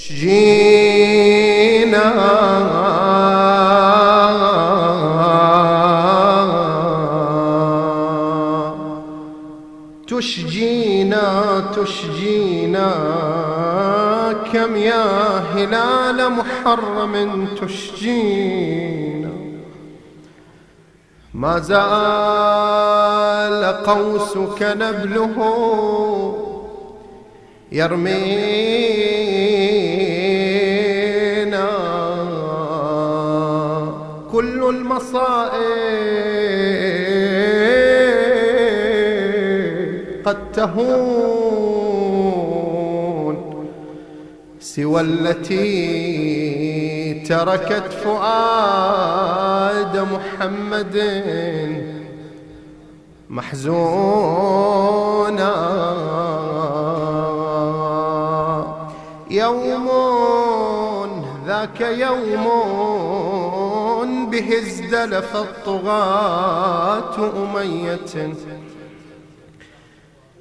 تشجينا تشجينا كم يا هلال محرم تشجينا. ما زال قوسك نبله يرمينا. كل المصائب قد تهون سوى التي تركت فؤاد محمد محزونا. يوم ذاك يوم به ازدلف الطغاة أمية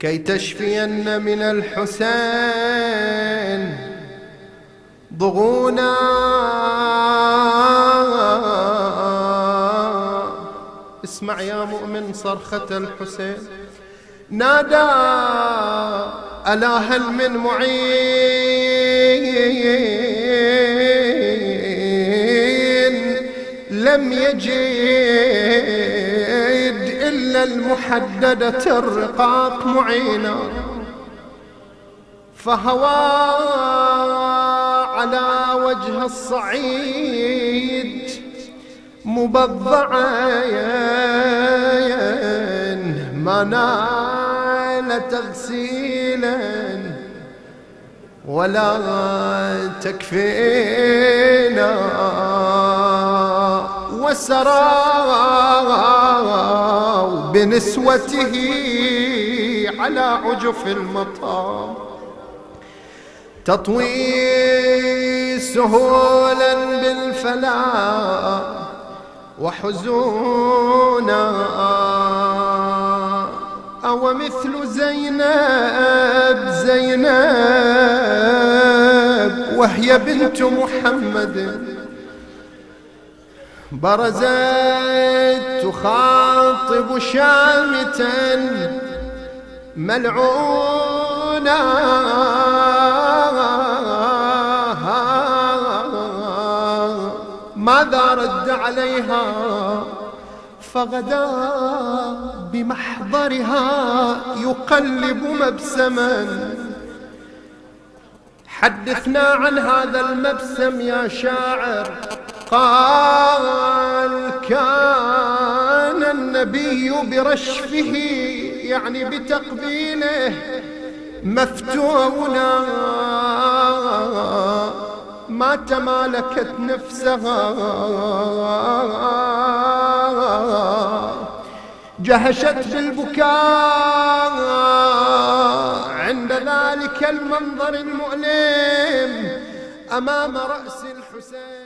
كي تشفين من الحسين ضغونا. اسمع يا مؤمن صرخة الحسين نادى ألا هل من معين لم يجد إلا المحددة الرقاق معينا. فهوى على وجه الصعيد مبضعا ما نال تغسيلا ولا تكفينا. وسرى بنسوته على عجف المطار تطوي سهولا بالفلاح وحزونا. أو مثل زينب وهي بنت محمد برزت تخاطب شامتا ملعونا. ماذا رد عليها فغدا بمحضرها يقلب مبسما. حدثنا عن هذا المبسم يا شاعر. قال كان النبي برشفه يعني بتقبيله مفتونا ما تمالكت نفسها جهشت بالبكاء عند ذلك المنظر المؤلم أمام رأس الحسين.